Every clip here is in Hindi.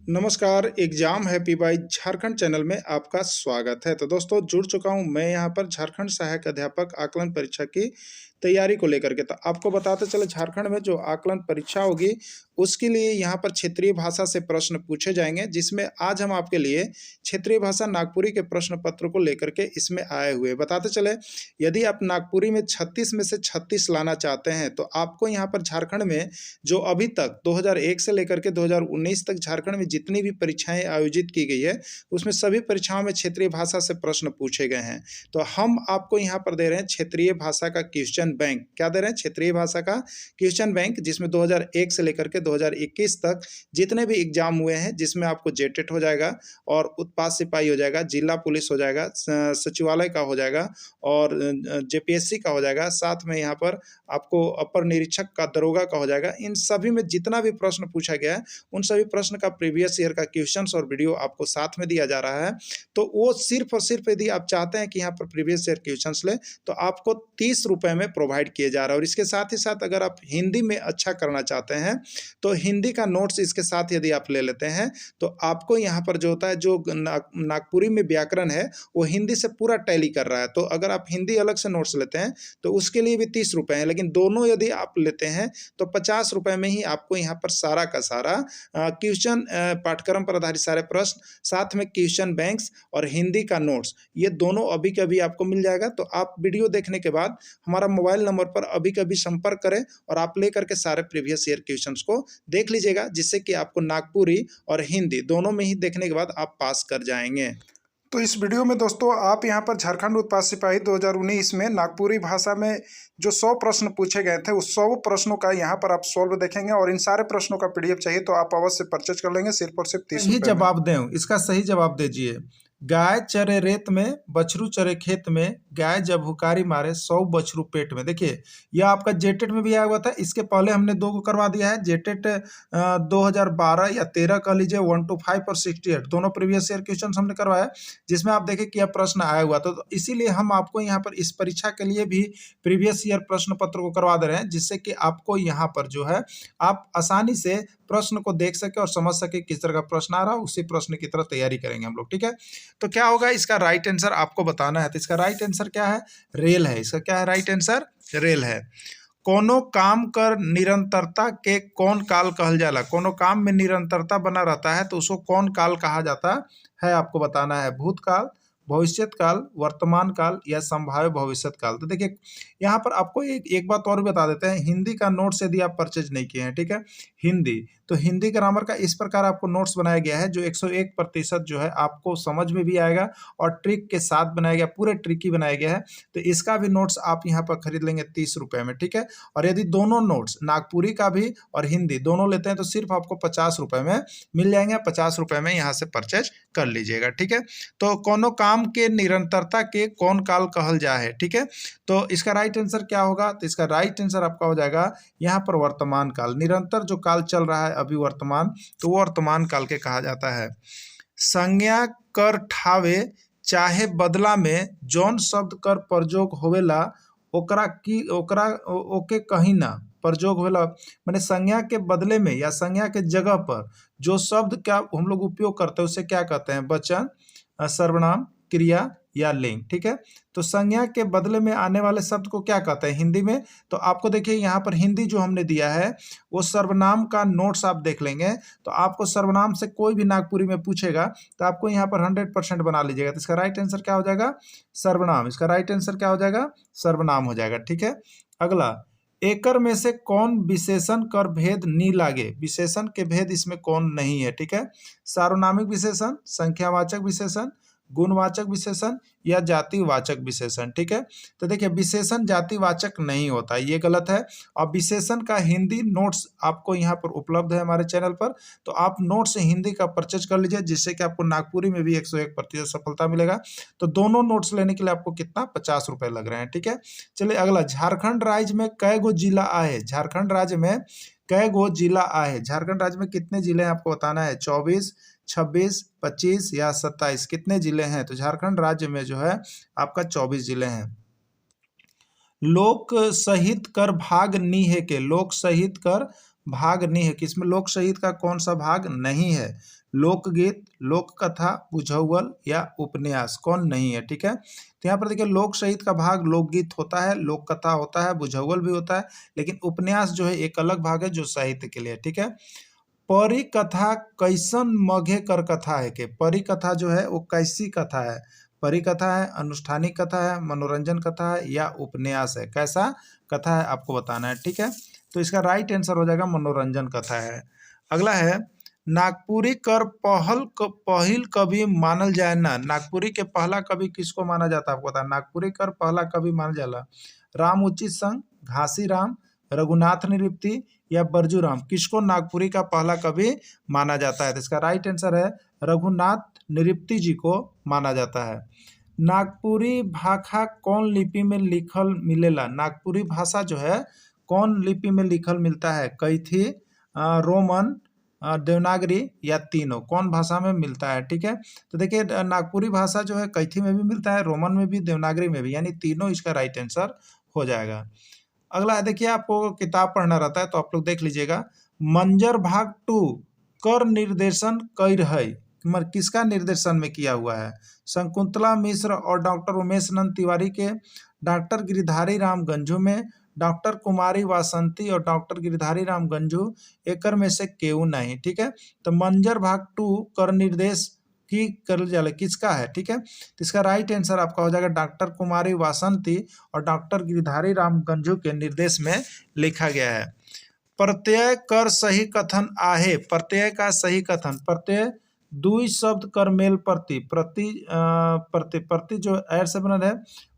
नमस्कार, exam happy by Jharkhand channel में आपका स्वागत है। तो दोस्तों जुड़ चुका हूं मैं यहां पर झारखंड सहायक अध्यापक आकलन परीक्षा की तैयारी को लेकर के। तो आपको बताते चले झारखंड में जो आकलन परीक्षा होगी उसके लिए यहां पर क्षेत्रीय भाषा से प्रश्न पूछे जाएंगे, जिसमें आज हम आपके लिए क्षेत्रीय भाषा नागपुरी के प्रश्न पत्र को लेकर के इसमें आए हुए बताते चले। यदि आप नागपुरी में 36 में से 36 लाना चाहते हैं तो आपको यहाँ पर झारखंड में जो अभी तक 2001 से लेकर के 2019 तक झारखंड में जितनी भी परीक्षाएं आयोजित की गई है उसमें सभी परीक्षाओं में क्षेत्रीय भाषा से प्रश्न पूछे गए हैं। तो हम आपको यहाँ पर दे रहे हैं क्षेत्रीय भाषा का क्वेश्चन बैंक। क्या दे रहे हैं? क्षेत्रीय भाषा का क्वेश्चन बैंक, जिसमें 2001 से लेकर के 2021 तक जितने भी एग्जाम हुए हैं, जिसमें आपको जेटेट हो जाएगा और उत्पाद सिपाही हो जाएगा, जिला पुलिस हो जाएगा, सचिवालय का हो जाएगा और जेपीएससी का हो जाएगा, साथ में यहाँ पर आपको अपर निरीक्षक का, दरोगा का हो जाएगा। इन सभी में जितना भी प्रश्न पूछा गया है उन सभी प्रश्न का प्रीवियस ईयर का क्वेश्चंस और वीडियो आपको साथ में दिया जा रहा है। तो वो सिर्फ और सिर्फ यदि आप चाहते हैं कि यहाँ पर प्रीवियस ईयर क्वेश्चंस ले तो आपको 30 रुपए में प्रोवाइड किए जा रहा है। और इसके साथ ही साथ अगर आप हिंदी में अच्छा करना चाहते हैं तो हिंदी का नोट्स इसके साथ यदि आप ले लेते हैं तो आपको यहाँ पर जो होता है, जो नागपुरी में व्याकरण है वो हिंदी से पूरा टैली कर रहा है। तो अगर आप हिंदी अलग से नोट्स लेते हैं तो उसके लिए भी 30 रुपए है, लेकिन दोनों यदि आप लेते हैं तो 50 रुपए में ही आपको यहाँ पर सारा का सारा क्वेश्चन, पाठ्यक्रम पर आधारित सारे प्रश्न, साथ में क्वेश्चन बैंक्स और हिंदी का नोट्स, ये दोनों अभी के अभी आपको मिल जाएगा। तो आप वीडियो देखने के बाद हमारा मोबाइल नंबर पर अभी के अभी संपर्क करें और आप लेकर के सारे प्रीवियस ईयर क्वेश्चंस को देख लीजिएगा, जिससे कि आपको नागपुरी और हिंदी दोनों में ही देखने के बाद आप पास कर जाएंगे। तो इस वीडियो में दोस्तों आप यहाँ पर झारखंड उत्पाद सिपाही 2019 में नागपुरी भाषा में जो 100 प्रश्न पूछे गए थे उस 100 प्रश्नों का यहाँ पर आप सॉल्व देखेंगे और इन सारे प्रश्नों का पीडीएफ चाहिए तो आप अवश्य परचेज कर लेंगे सिर्फ और सिर्फ 30 रुपए में। जवाब दें, इसका सही जवाब दीजिए। गाय चरे रेत में, बछरू चरे खेत में, गाय जब हुकारी मारे 100 बछरू पेट में। देखिए यह आपका जेटेट में भी आया हुआ था, इसके पहले हमने 2 को करवा दिया है। जेटेट 2012 या 13 कह लीजिए, 1 to 5 और 68 दोनों प्रीवियस ईयर क्वेश्चन हमने करवाया, जिसमें आप देखें कि यह प्रश्न आया हुआ था। तो इसीलिए हम आपको यहाँ पर इस परीक्षा के लिए भी प्रीवियस ईयर प्रश्न पत्र को करवा दे रहे हैं, जिससे कि आपको यहाँ पर जो है आप आसानी से प्रश्न को देख सके और समझ सके किस तरह का प्रश्न आ रहा है, उसी प्रश्न की तरह तैयारी करेंगे हम लोग। ठीक है, तो क्या होगा, इसका राइट आंसर आपको बताना है। तो इसका राइट आंसर क्या है? रेल है। इसका क्या है? राइट आंसर रेल है। कोनो काम कर निरंतरता के कौन काल कहल जाला? कोनो काम में निरंतरता बना रहता है तो उसको कौन काल कहा जाता है, आपको बताना है। भूतकाल, भविष्यत काल, वर्तमान काल या संभाव्य भविष्यत काल। तो देखिए यहाँ पर आपको एक बात और बता देते हैं, हिंदी का नोट्स यदि आप परचेज नहीं किए हैं, ठीक है, हिंदी, तो हिंदी ग्रामर का इस प्रकार आपको नोट्स बनाया गया है जो 101% जो है आपको समझ में भी आएगा और ट्रिक के साथ बनाया गया, पूरे ट्रिक ही बनाया गया है। तो इसका भी नोट्स आप यहाँ पर खरीद लेंगे 30 रुपए में। ठीक है, और यदि दोनों नोट्स नागपुरी का भी और हिंदी दोनों लेते हैं तो सिर्फ आपको 50 रुपए में मिल जाएंगे। 50 रुपए में यहाँ से परचेज कर लीजिएगा। ठीक है, तो कोनो काम के निरंतरता के कौन काल कहल जा है। ठीक है, तो इसका राइट आंसर क्या होगा? तो इसका राइट आंसर आपका हो जाएगा यहाँ पर वर्तमान काल। निरंतर जो काल चल रहा है अभी वर्तमान, तो वो वर्तमान काल के कहा जाता है। संज्ञा कर ठावे चाहे बदला में जौन शब्द कर प्रयोग होवेला ओकरा ओके कहीं ना प्रयोग होवेला, माने संज्ञा के बदले में या संज्ञा के जगह पर जो शब्द क्या हम लोग उपयोग करते हैं उसे क्या कहते हैं? वचन, सर्वनाम, क्रिया या लिंग। ठीक है, तो संज्ञा के बदले में आने वाले शब्द को क्या कहते हैं हिंदी में? तो आपको देखिए यहाँ पर हिंदी जो हमने दिया है वो सर्वनाम का नोट्स आप देख लेंगे, तो आपको सर्वनाम से कोई भी नागपुरी में पूछेगा तो आपको यहाँ पर 100% बना लीजिएगा। तो इसका राइट आंसर क्या हो जाएगा? सर्वनाम। इसका राइट आंसर क्या हो जाएगा? सर्वनाम हो जाएगा। ठीक है, अगला, एकर में से कौन विशेषण कर भेद नी लागे? विशेषण के भेद इसमें कौन नहीं है? ठीक है, सार्वनामिक विशेषण, संख्यावाचक विशेषण, गुणवाचक विशेषण या जातिवाचक विशेषण। ठीक है, तो देखिए विशेषण जातिवाचक नहीं होता, ये गलत है। और विशेषण का हिंदी नोट्स आपको यहाँ पर उपलब्ध है हमारे चैनल पर, तो आप नोट्स हिंदी का परचेज कर लीजिए, जिससे कि आपको नागपुरी में भी 101% सफलता मिलेगा। तो दोनों नोट्स लेने के लिए आपको कितना? 50 रुपए लग रहे हैं। ठीक है, चलिए अगला, झारखंड राज्य में कै गो जिला आए? झारखंड राज्य में कै गो जिला आए? झारखंड राज्य में कितने जिले हैं आपको बताना है। 24, 26, 25 या 27, कितने जिले हैं? तो झारखंड राज्य में जो है आपका 24 जिले हैं। लोक सहित कर भाग नी है के? लोक सहित कर भाग नहीं है, किसमें लोक साहित्य का कौन सा भाग नहीं है? लोकगीत, लोक कथा, बुझाउल या उपन्यास, कौन नहीं है? ठीक है, तो यहाँ पर देखिए लोक साहित्य का भाग लोकगीत होता है, लोक कथा होता है, बुझाउल भी होता है, लेकिन उपन्यास जो है एक अलग भाग है जो साहित्य के लिए। ठीक है, परी कथा कैसन मघे कर कथा है के? परी कथा जो है वो कैसी कथा है? परी कथा है, अनुष्ठानिक कथा है, मनोरंजन कथा है या उपन्यास है? कैसा कथा है आपको बताना है। ठीक है, तो इसका राइट आंसर हो जाएगा मनोरंजन कथा है। अगला है नागपुरी कर पहिल कवि मानल जाए ना? नागपुरी के पहला कवि किसको माना जाता है आपको बता? नागपुरी कर पहला कवि मानल जाला राम उचित संघ, घासी राम, रघुनाथ निरुक्ति या बरजू राम? किसको नागपुरी का पहला कवि माना जाता है? तो इसका राइट आंसर है रघुनाथ निरुक्ति जी को माना जाता है। नागपुरी भाषा कौन लिपि में लिखल मिलेला? नागपुरी भाषा जो है कौन लिपि में लिखल मिलता है? कैथी, रोमन, देवनागरी या तीनों? कौन भाषा में मिलता है? ठीक है, तो देखिए नागपुरी भाषा जो है कैथी में भी मिलता है, रोमन में भी, देवनागरी में भी, यानी तीनों इसका राइट आंसर हो जाएगा। अगला है देखिए आपको किताब पढ़ना रहता है तो आप लोग देख लीजिएगा। मंजर भाग 2 कर निर्देशन कर है, किसका निर्देशन में किया हुआ है? शकुंतला मिश्र और डॉक्टर उमेश नंद तिवारी के, डॉक्टर गिरिधारी राम गंजू में, डॉक्टर कुमारी वासंती और डॉक्टर गिरिधारी राम गंजू, एकर में से केहू नहीं। ठीक है, तो मंजर भाग 2 कर निर्देश की कर जाला किसका है? ठीक है, तो इसका राइट आंसर आपका हो जाएगा डॉक्टर कुमारी वासंती और डॉक्टर गिरिधारी राम गंजू के निर्देश में लिखा गया है। प्रत्यय कर सही कथन आहे, प्रत्यय का सही कथन, प्रत्यय दुई शब्द कर मेल प्रति, प्रति जो एर से बनल है,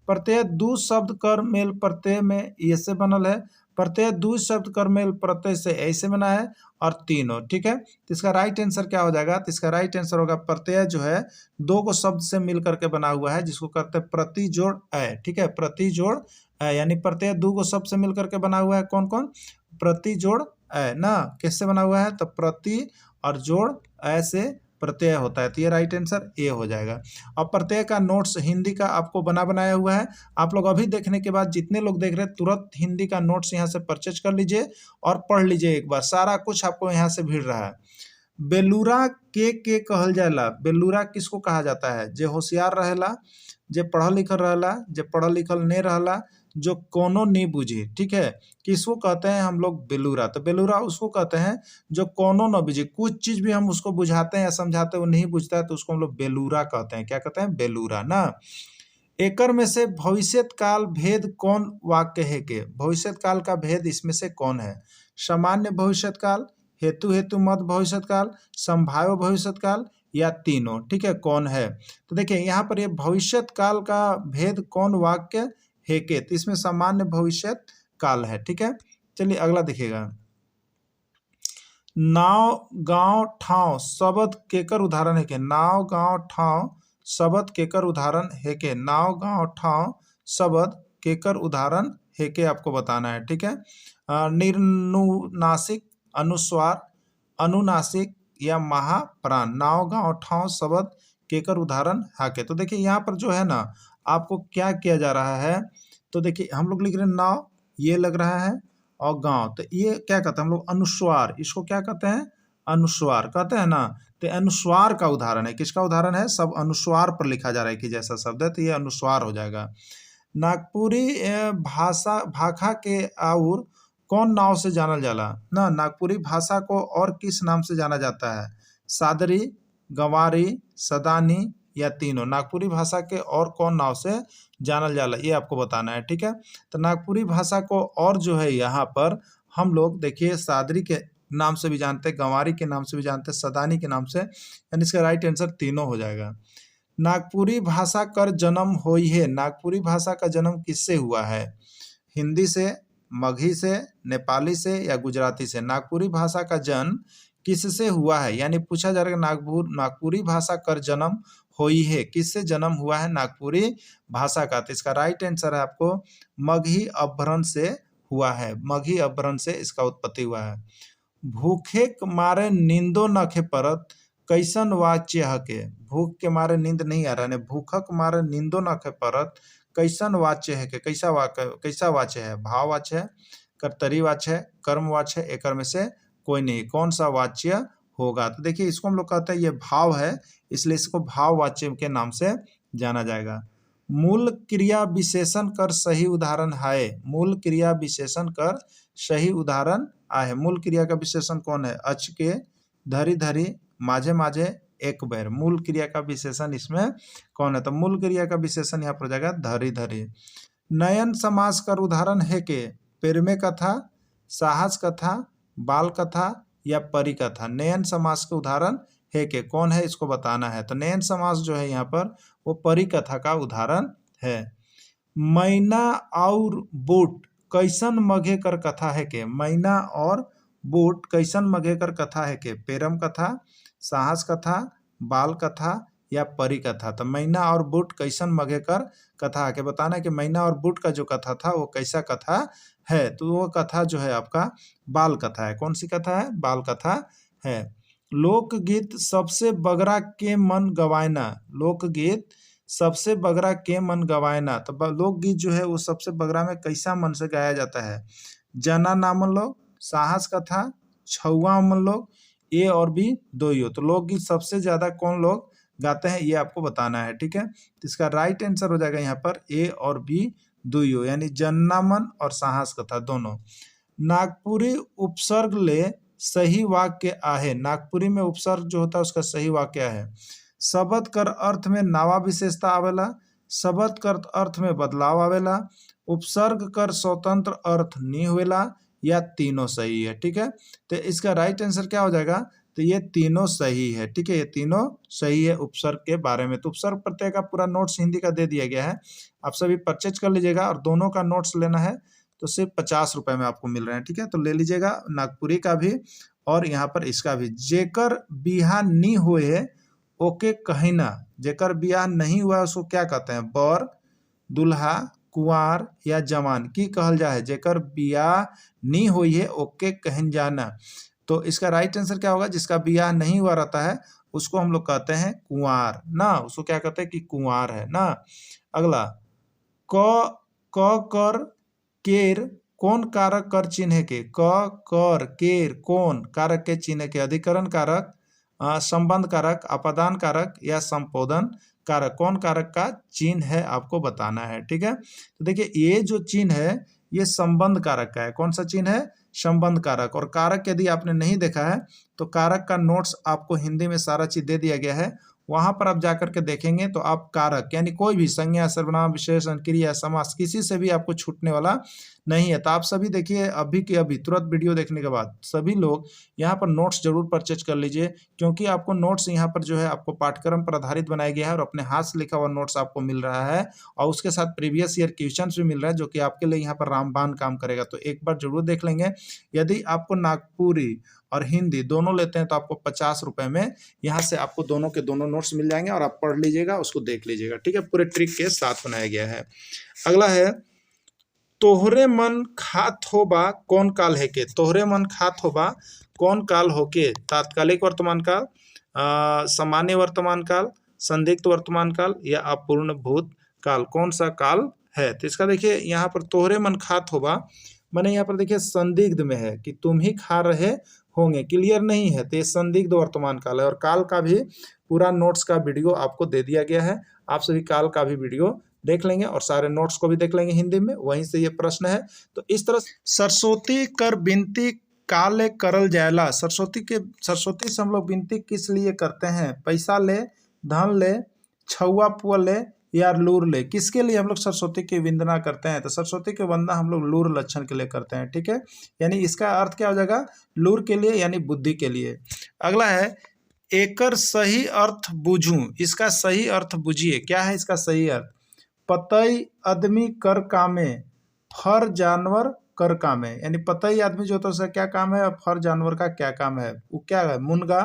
प्रत्यय दू शब्द कर मेल प्रत्यय में ये से बनल है, प्रत्यय दू शब्द कर मेल प्रत्यय से ऐसे बना है, और तीनों। ठीक है, तो इसका राइट आंसर क्या हो जाएगा? तो इसका राइट आंसर होगा प्रत्यय जो है दो को शब्द से मिल करके बना हुआ है, जिसको कहते हैं प्रति जोड़ अय। ठीक है, प्रति जोड़ अय, यानी प्रत्यय दो को शब्द से मिल करके बना हुआ है। कौन कौन? प्रति जोड़ अय ना, किससे बना हुआ है? तो प्रति और जोड़ अय से प्रत्यय होता है, तो ये राइट आंसर ए हो जाएगा। और प्रत्यय का नोट्स हिंदी का आपको बनाया हुआ है, आप लोग अभी देखने के बाद जितने लोग देख रहे हैं तुरंत हिंदी का नोट्स यहाँ से परचेज कर लीजिए और पढ़ लीजिए एक बार, सारा कुछ आपको यहाँ से भिड़ रहा है। बेलूरा के कहल जाला? बेलूरा किसको कहा जाता है? जे होशियार रहेला, जे पढ़ल लिखल रहेला, जे पढ़ल लिखल नहीं रहेला, जो कोनो नहीं बुझी। ठीक है, किसको कहते हैं हम लोग? बेलूरा। तो बेलूरा उसको कहते हैं जो कोनो न बुझे, कुछ चीज भी हम उसको बुझाते हैं या समझाते हैं वो नहीं बुझता है तो उसको हम लोग बेलूरा कहते हैं। क्या कहते हैं? बेलूरा ना। एकर में से भविष्यत काल भेद कौन वाक्य है के? भविष्यत काल का भेद इसमें से कौन है? सामान्य भविष्यत काल, हेतु मत भविष्यत काल, संभाव्य भविष्यत काल या तीनों? ठीक है, कौन है? तो देखिए यहाँ पर ये भविष्यत काल का भेद कौन वाक्य है के, तो इसमें सामान्य भविष्यत काल है। ठीक है, चलिए अगला देखिएगा। नाव गांव ठाव शब्द केकर उदाहरण है के? नाव गांव ठाव शब्द केकर उदाहरण है के? नाव गांव ठाव शब्द केकर उदाहरण है के आपको बताना है। ठीक है, निर्नुनासिक, अनुस्वार, अनुनासिक या महाप्राण? नाव गांव ठाव शब्द केकर उदाहरण है के? तो देखिए यहाँ पर जो है ना आपको क्या किया जा रहा है, तो देखिए हम लोग लिख रहे हैं नाव, ये लग रहा है, और गांव, तो ये क्या कहते हैं हम लोग? अनुस्वार। इसको क्या कहते हैं? अनुस्वार कहते हैं ना। तो अनुस्वार का उदाहरण है, किसका उदाहरण है? सब अनुस्वार पर लिखा जा रहा है कि जैसा शब्द है, तो ये अनुस्वार हो जाएगा। नागपुरी भाषा के और कौन नाव से जानल जाला ना? नागपुरी भाषा को और किस नाम से जाना जाता है? सादरी, गंवारी, सदानी या तीनों? नागपुरी भाषा के और कौन नाव से जानल जाला, ये आपको बताना है। ठीक है, तो नागपुरी भाषा को और जो है यहाँ पर हम लोग देखिए सादरी के नाम से भी जानते हैं, गंवारी के नाम से भी जानते हैं, सदानी के नाम से, यानी इसका राइट आंसर तीनों हो जाएगा। नागपुरी भाषा कर जन्म होई है? नागपुरी भाषा का जन्म किससे हुआ है? हिंदी से, मगही से, नेपाली से या गुजराती से? नागपुरी भाषा का जन्म किससे हुआ है, यानी पूछा जा रहा है नागपुरी भाषा कर जन्म होई है, किससे जन्म हुआ है नागपुरी भाषा का? तो इसका राइट आंसर है आपको मगही अपभ्रंश से हुआ है, मगही अपभ्रंश से इसका उत्पत्ति हुआ है। भूखे के मारे नींदो नखे परत कैसन वाच्य है के? भूख के मारे नींद नहीं आ रहा है, भूखक मारे नींदो नखे परत कैसन वाच्य है के? कैसा वाच्य है? भाववाच्य है, कर्तरी वाच्य है, कर्म वाच्य है, एकर में से कोई नहीं, कौन सा वाच्य होगा? तो देखिए इसको हम लोग कहते हैं ये भाव है, इसलिए इसको भाववाच्य के नाम से जाना जाएगा। मूल क्रिया विशेषण कर सही उदाहरण है। मूल क्रिया विशेषण कर सही उदाहरण आहे। मूल क्रिया का विशेषण कौन है? अचके, धरी धरी, माझे माझे, एक बेर। मूल क्रिया का विशेषण इसमें कौन है? तो मूल क्रिया का विशेषण यहाँ पर हो जाएगा धरी धरी। नयन समास कर उदाहरण है के? पेरमे कथा, साहस कथा, बाल कथा या परी कथा। नयन समास के उदाहरण है के? कौन है इसको बताना है। तो नयन समास जो है यहाँ पर वो परी कथा का उदाहरण है। मैना और बूट कैसन मघे कर कथा है के? मैना और बूट कैसन मघे कर कथा है के? पेरम कथा, साहस कथा, बाल कथा या परी कथा। तो मैना और बूट कैसन मघे कर कथा है के बताना है कि मैना और बूट का जो कथा था वो कैसा कथा है। तो वो कथा जो है आपका बाल कथा है। कौन सी कथा है? बाल कथा है। लोकगीत सबसे बगरा के मन गवायना। लोकगीत सबसे बगरा के मन गवायना। तो लोकगीत जो है वो सबसे बगरा में कैसा मन से गाया जाता है? जना नामन लोग, साहस कथा, छुआ मन लोग, ए और बी दो ही हो। तो लोकगीत सबसे ज्यादा कौन लोग गाते हैं ये आपको बताना है। ठीक है, तो इसका राइट आंसर हो जाएगा यहाँ पर ए और बी दुइयो, यानी जन्नामन और साहस कथा दोनों। नागपुरी उपसर्ग ले सही वाक्य आहे। नागपुरी में उपसर्ग जो होता है उसका सही वाक्य है। शब्द कर अर्थ में नावा विशेषता आवेला, शब्द कर अर्थ में बदलाव आवेला, उपसर्ग कर स्वतंत्र अर्थ नहीं होवेला, या तीनों सही है। ठीक है, तो इसका राइट आंसर क्या हो जाएगा? तो ये तीनों सही है। ठीक है, ये तीनों सही है उपसर्ग के बारे में। तो उपसर्ग प्रत्यय का पूरा नोट्स हिंदी का दे दिया गया है, आप सभी परचेज कर लीजिएगा। और दोनों का नोट्स लेना है तो सिर्फ 50 रुपए में आपको मिल रहे हैं। ठीक है, तो ले लीजिएगा नागपुरी का भी और यहाँ पर इसका भी। जेकर बिहा नी हुए ओके कहिना। जेकर बियाह नहीं हुआ उसको क्या कहते हैं? बर, दुल्हा, कुंवार या जवान की कहल जा है। जेकर बियाह नहीं हुई है ओके कहन जाना। तो इसका राइट आंसर क्या होगा? जिसका बियाह नहीं हुआ रहता है उसको हम लोग कहते हैं कुंवार ना। उसको क्या कहते हैं कि कुंवार है ना। अगला, क कर केर कौन कारक कर चिन्ह के? क कर केर कौन कारक के चिन्ह के? अधिकरण कारक, संबंध कारक, अपादान कारक या संपोधन कारक। कौन कारक का चिन्ह है आपको बताना है। ठीक है, तो देखिए ये जो चिन्ह है ये संबंध कारक का है। कौन सा चिन्ह है? संबंध कारक। और कारक यदि आपने नहीं देखा है तो कारक का नोट्स आपको हिंदी में सारा चीज दे दिया गया है, वहां पर आप जाकर के देखेंगे तो आप कारक यानी कोई भी संज्ञा, सर्वनाम, विशेषण, क्रिया, समास किसी से भी आपको छूटने वाला नहीं है। तो आप सभी देखिए अभी के अभी तुरंत वीडियो देखने के बाद सभी लोग यहाँ पर नोट्स जरूर परचेज कर लीजिए, क्योंकि आपको नोट्स यहाँ पर जो है आपको पाठ्यक्रम पर आधारित बनाया गया है और अपने हाथ से लिखा हुआ नोट्स आपको मिल रहा है और उसके साथ प्रीवियस ईयर क्वेश्चन भी मिल रहा है जो कि आपके लिए यहाँ पर रामबाण काम करेगा। तो एक बार जरूर देख लेंगे। यदि आपको नागपुरी और हिंदी दोनों लेते हैं तो आपको 50 रुपए में यहाँ से आपको दोनों के दोनों नोट्स मिल जाएंगे और आप पढ़ लीजिएगा, उसको देख लीजिएगा। ठीक है, पूरे ट्रिक के साथ बनाया गया है। अगला है, तोहरे मन खात होबा कौन काल है के? तोहरे मन खात होबा कौन काल होके? तात्कालिक वर्तमान काल, सामान्य वर्तमान काल, संदिग्ध वर्तमान काल या अपूर्ण भूत काल। कौन सा काल है? तो इसका देखिए यहाँ पर तोहरे मन खात होबा मैंने यहाँ पर देखिए संदिग्ध में है कि तुम ही खा रहे होंगे, क्लियर नहीं है, तो ये संदिग्ध वर्तमान काल है। और काल का भी पूरा नोट्स का वीडियो आपको दे दिया गया है, आप सभी काल का भी वीडियो देख लेंगे और सारे नोट्स को भी देख लेंगे हिंदी में, वहीं से ये प्रश्न है। तो इस तरह सरस्वती कर विनती काले करल जायला। सरस्वती से हम लोग विनती किस लिए करते हैं? पैसा ले, धन ले, छुआ पुआ ले या लूर ले। किसके लिए हम लोग सरस्वती की वंदना करते हैं? तो सरस्वती की वंदना हम लोग लूर लक्षण के लिए करते हैं। ठीक है, यानी इसका अर्थ क्या हो जाएगा? लूर के लिए यानी बुद्धि के लिए। अगला है, एकर सही अर्थ बूझू। इसका सही अर्थ बूझिए। क्या है इसका सही अर्थ? पतई आदमी कर कामे, फर जानवर कर कामे। यानी पतई आदमी जो होता है उसका क्या काम है और फर जानवर का क्या काम है? वो क्या है? मुनगा,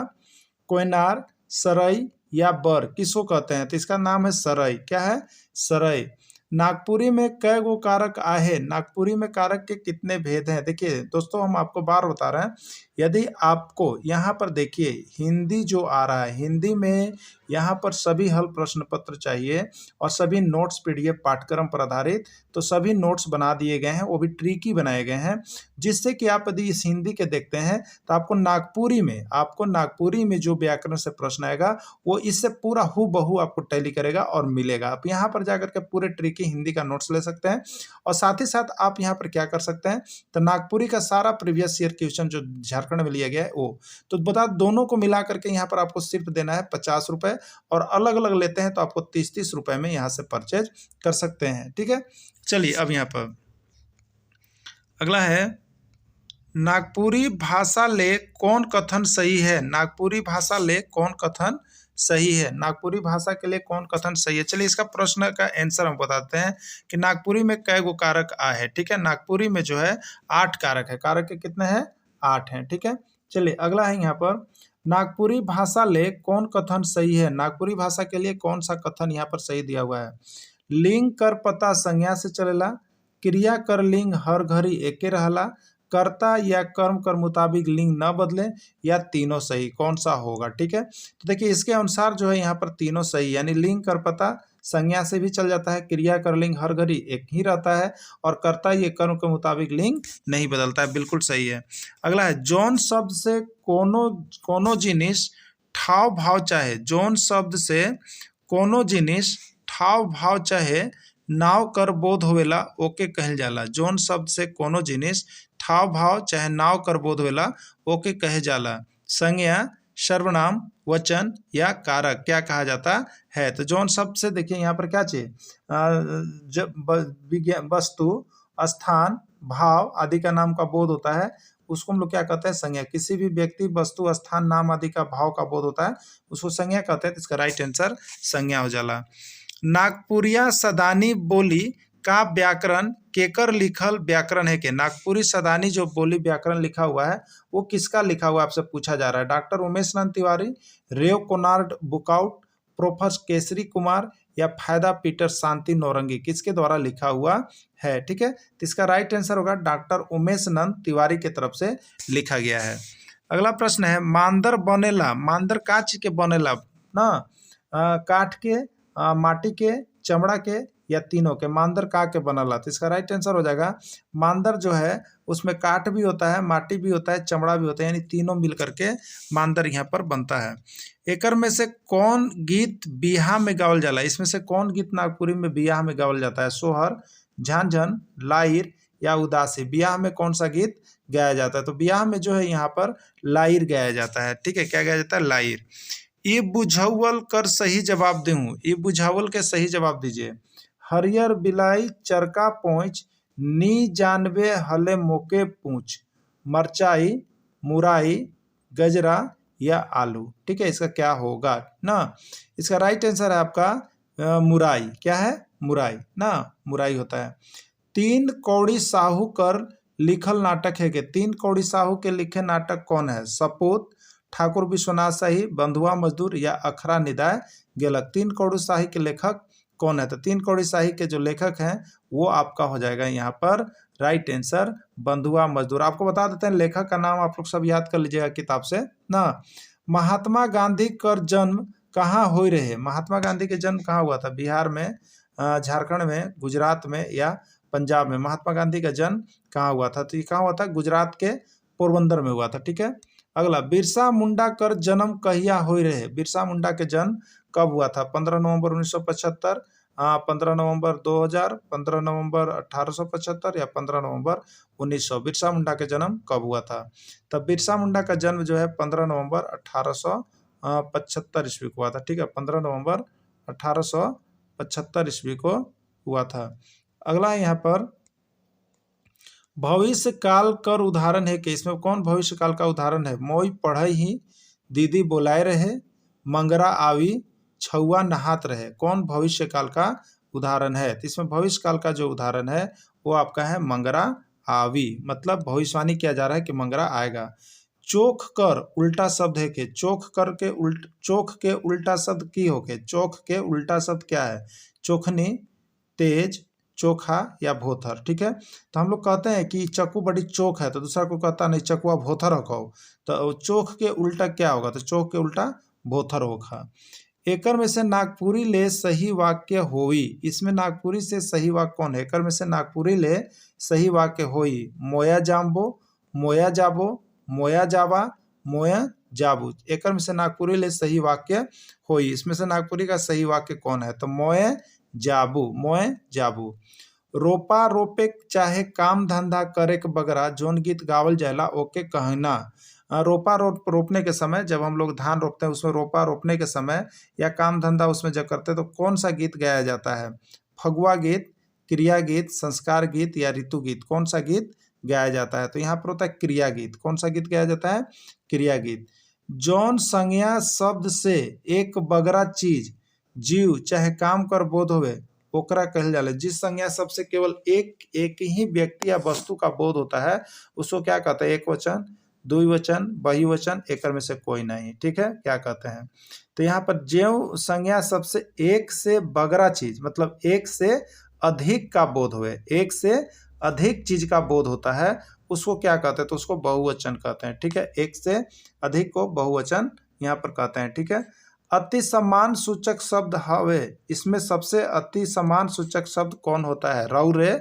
कोयनार, सरई या बर किसको कहते हैं? तो इसका नाम है सरई। क्या है? सरई। नागपुरी में कै गो कारक आहे, नागपुरी में कारक के कितने भेद हैं। देखिए दोस्तों, हम आपको बार बता रहे हैं, यदि आपको यहाँ पर देखिए हिंदी जो आ रहा है, हिंदी में यहाँ पर सभी हल प्रश्न पत्र चाहिए और सभी नोट्स पीडीएफ पाठ्यक्रम पर आधारित, तो सभी नोट्स बना दिए गए हैं, वो भी ट्रिकी बनाए गए हैं, जिससे कि आप यदि इस हिंदी के देखते हैं तो आपको नागपुरी में जो व्याकरण से प्रश्न आएगा वो इससे पूरा हूबहू आपको टैली करेगा और मिलेगा। आप यहाँ पर जाकर के पूरे ट्रिकी हिंदी का नोट्स ले सकते हैं और साथ ही साथ आप यहाँ पर क्या कर सकते हैं, तो नागपुरी का सारा प्रीवियस ईयर क्वेश्चन जो झारखंड में लिया गया है वो, तो बता दोनों को मिला करके यहाँ पर आपको सिर्फ देना है 50 रुपए, और अलग अलग लेते हैं तो आपको 30-30 रुपए में यहाँ से परचेज कर सकते हैं। ठीक है, चलिए अब यहाँ पर अगला है, नागपुरी भाषा ले कौन कथन सही है। नागपुरी भाषा ले कौन कथन सही है, नागपुरी भाषा के लिए कौन कथन सही है। चलिए इसका प्रश्न का आंसर हम बताते हैं कि नागपुरी में कै गो कारक आ है। ठीक है, नागपुरी में जो है 8 कारक है। कारक के कितने हैं, 8 हैं। ठीक है, चलिए अगला है यहाँ पर, नागपुरी भाषा ले कौन कथन सही है। नागपुरी भाषा के लिए कौन सा कथन यहाँ पर सही दिया हुआ है। लिंग कर पता संज्ञा से चलेला, क्रिया कर लिंग हर घड़ी एके रहला, कर्ता या कर्म कर मुताबिक लिंग न बदले, या तीनों सही, कौन सा होगा। ठीक है, तो देखिए इसके अनुसार जो है यहाँ पर तीनों सही, यानी लिंग कर पता संज्ञा से भी चल जाता है, क्रिया कर लिंग हर घड़ी एक ही रहता है, और कर्ता ये कर्म के मुताबिक लिंग नहीं बदलता है, बिल्कुल सही है। अगला है, जौन शब्द से कोनो जिनिस ठाव भाव चाहे, जौन शब्द से कोनो जिनिस ठाव भाव चाहे नाव कर बोध होवेला ओके कहल जाला। जौन शब्द से कोनो जिनिस ठाव भाव चाहे नाव कर बोध होवेला ओके कहे जाला। संज्ञा, सर्वनाम, वचन या कारक क्या कहा जाता है। तो जौन शब्द से देखिए यहाँ पर क्या चाहिए, जब वस्तु, स्थान, भाव आदि का नाम का बोध होता है उसको हम लोग क्या कहते हैं, संज्ञा। किसी भी व्यक्ति, वस्तु, स्थान, नाम आदि का भाव का बोध होता है उसको संज्ञा कहते हैं। तो इसका राइट आंसर संज्ञा हो जाला। नागपुरिया सदानी बोली का व्याकरण केकर लिखल व्याकरण है के। नागपुरी सदानी जो बोली व्याकरण लिखा हुआ है वो किसका लिखा हुआ आपसे पूछा जा रहा है। डॉक्टर उमेश नंद तिवारी, रेव कोनार्ड बुकआउट, प्रोफेसर केसरी कुमार, या फायदा पीटर शांति नौरंगी, किसके द्वारा लिखा हुआ है। ठीक है, तो इसका राइट आंसर होगा डॉक्टर उमेश नंद तिवारी की तरफ से लिखा गया है। अगला प्रश्न है, मांदर बनेला, मांदर का चीज के बनेला ना, काठ के, माटी के, चमड़ा के, या तीनों के। मांदर का के बनला, तो इसका राइट आंसर हो जाएगा मांदर जो है उसमें काठ भी होता है, माटी भी होता है, चमड़ा भी होता है, यानी तीनों मिलकर के मांदर यहाँ पर बनता है। एकर में से कौन गीत बियाह में गावल जाला। इसमें से कौन गीत नागपुरी में बियाह में गावल जाता है। सोहर, झांझन, लाइर, या उदासी। बियाह में कौन सा गीत गाया जाता है, तो बियाह में जो है यहाँ पर लाइर गाया जाता है। ठीक है, क्या गाया जाता है, लाइर। ये बुझावल कर सही जवाब दूं, ये बुझावल के सही जवाब दीजिए। हरियर बिलाई चरका पोंछ, नी जानबे हले मोके पूछ, मरचाई, मुराई, गजरा, या आलू। ठीक है, इसका क्या होगा ना, इसका राइट आंसर है आपका मुराई। क्या है, मुराई ना, मुराई होता है। 3 कौड़ी साहू कर लिखल नाटक है के। 3 कौड़ी साहू के लिखे नाटक कौन है। सपूत, ठाकुर विश्वनाथ शाही, बंधुआ मजदूर, या अखरा निदाय गेलक। 3 कौड़ी शाही के लेखक कौन है, तो 3 कौड़ी शाही के जो लेखक हैं वो आपका हो जाएगा यहाँ पर राइट आंसर बंधुआ मजदूर। आपको बता देते हैं लेखक का नाम, आप लोग सब याद कर लीजिएगा किताब से ना। महात्मा गांधी का जन्म कहाँ हो रहे। महात्मा गांधी के जन्म कहाँ हुआ था, बिहार में, झारखंड में, गुजरात में, या पंजाब में। महात्मा गांधी का जन्म कहाँ हुआ था, तो ये कहाँ हुआ था, गुजरात के पोरबंदर में हुआ था। ठीक है, अगला, बिरसा मुंडा कर जन्म कहिया हो रहे। बिरसा मुंडा के जन्म कब हुआ था। 15 नवंबर 1975, 15 नवंबर 2000, 15 नवंबर 1875, या 15 नवंबर 1900। बिरसा मुंडा के जन्म कब हुआ था, तब बिरसा मुंडा का जन्म जो है 15 नवंबर 1875 ईस्वी को हुआ था। ठीक है, 15 नवंबर 1875 ईस्वी को हुआ था। अगला यहाँ पर, भविष्य काल कर उदाहरण है कि। इसमें कौन भविष्य काल का उदाहरण है। मोई पढ़ई ही, दीदी बोलाए रहे, मंगरा आवी, छुआ नहात रहे। कौन भविष्य काल का उदाहरण है, तो इसमें भविष्य काल का जो उदाहरण है वो आपका है मंगरा आवी, मतलब भविष्यवाणी किया जा रहा है कि मंगरा आएगा। चोख कर उल्टा शब्द है कि। चोख के उल्टा शब्द की हो के। चोख के उल्टा शब्द क्या है, चोखनी, तेज, चोखा या भोथर। ठीक है, तो हम लोग कहते हैं कि चक्कू बड़ी चोख है, तो दूसरा को कहता नहीं चक्कुआ भोथर रखो, तो चोख के उल्टा क्या होगा, तो चोख के उल्टा भोथर होगा। एकर में से नागपुरी ले सही वाक्य होई, इसमें नागपुरी से सही वाक्य कौन है? एकर में से नागपुरी ले सही वाक्य होई, मोया जाम्बो, मोया जाबो, मोया जावा, मोया जाबू। एकर में से नागपुरी ले सही वाक्य होई, इसमें से नागपुरी का सही वाक्य कौन है? तो मोए जाबू, मोए जाबू। रोपा रोपे चाहे काम धंधा करे के बगरा जोन गीत गावल जाएला ओके कहना। रोपा रोपने के समय, जब हम लोग धान रोपते हैं उसमें रोपा रोपने के समय या काम धंधा उसमें जब करते हैं तो कौन सा गीत गाया जाता है? फगुआ गीत, क्रिया गीत, संस्कार गीत या ऋतु गीत, कौन सा गीत गाया जाता है? तो यहाँ पर होता है क्रिया गीत। कौन सा गीत गाया जाता है? क्रिया गीत। जौन संज्ञा शब्द से एक बगरा चीज जीव चाहे काम कर बोध होवे ओकरा कहल जाला। जिस संज्ञा शब्द से केवल एक ही व्यक्ति या वस्तु का बोध होता है उसको क्या कहते हैं? एक वचन, द्विवचन, बहुवचन, एकर में से कोई नहीं। ठीक है, क्या कहते हैं? तो यहाँ पर ज्यों संज्ञा शब्द से एक से बगरा चीज मतलब एक से अधिक का बोध हुए, एक से अधिक चीज का बोध होता है उसको क्या कहते हैं? तो उसको बहुवचन कहते हैं। ठीक है, एक से अधिक को बहुवचन यहाँ पर कहते हैं। ठीक है, अति सम्मान सूचक शब्द हवे, इसमें सबसे अति सम्मान सूचक शब्द कौन होता है? रऊ रे,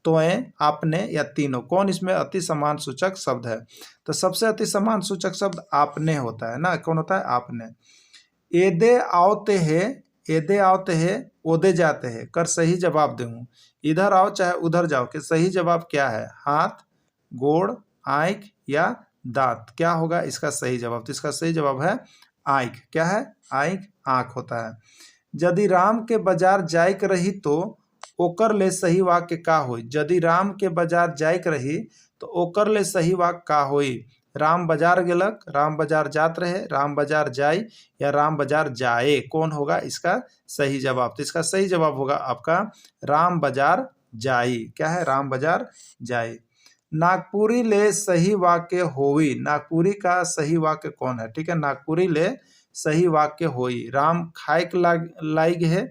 तोए, आपने या तीनों, कौन इसमें अति सम्मान सूचक शब्द है? तो सबसे अति सम्मान सूचक शब्द आपने होता है ना। कौन होता है? आपने। एदे आवते है, एदे आवते है, ओदे जाते हैं कर सही जवाब दूं। इधर आओ चाहे उधर जाओ के सही जवाब क्या है? हाथ, गोड़, आंख या दांत, क्या होगा इसका सही जवाब? तो इसका सही जवाब है आंख। क्या है? आंख, आंख होता है। यदि राम के बाजार जाइक रही तो ओकर ले सही वाक्य का होई? यदि राम के बाजार जाइक रही तो ओकर ले सही वाक्य का होई? राम बाजार गेलक, राम बाजार जात रहे, राम बाजार जाई या राम बाजार जाए, कौन होगा इसका सही जवाब? तो इसका सही जवाब होगा आपका राम बाजार जाई। क्या है? राम बाजार जाई। नागपुरी ले सही वाक्य होई, नागपुरी का सही वाक्य कौन है? ठीक है, नागपुरी ले सही वाक्य होई। राम खाइक लाइग है,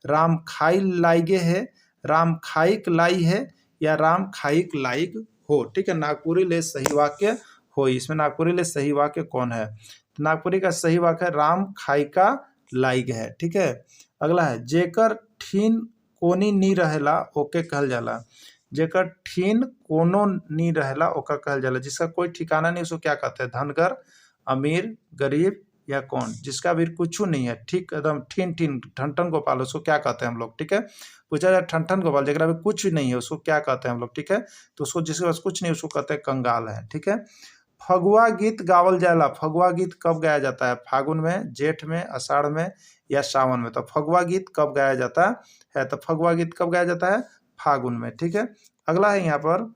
राम खाई लाइगे है, राम खाइक लाई है या राम खाइक लाइग हो। ठीक है, नागपुरी ले सही वाक्य होई, इसमें नागपुरी ले सही वाक्य कौन है? तो नागपुरी का सही वाक्य है राम खाई का लाइग है। ठीक है, अगला है जेकर ठीन कोनी नी रहेला ओके कहल जाला। जेकर ठीन कोनो नी रहेला ओका कहल जाला। जिसका कोई ठिकाना नहीं उसको क्या कहते हैं? धनगर, अमीर, गरीब या कौन? जिसका भी कुछ नहीं है, ठीक एकदम ठीन ठीन ठन गोपाल, उसको क्या कहते हैं हम लोग? ठीक है, पूछा जाए ठन गोपाल, जेकरा भी कुछ नहीं है उसको क्या कहते हैं हम लोग? ठीक है, तो उसको जिसके पास कुछ नहीं उसको कहते हैं कंगाल है। ठीक है, फगुआ गीत गावल जाएला। फगुआ गीत कब गाया जाता है? फागुन में, जेठ में, आषाढ़ में या सावन में। तो फगुआ गीत कब गाया जाता है? तो फगुआ गीत कब गाया जाता है? फागुन में। ठीक है, अगला है यहाँ पर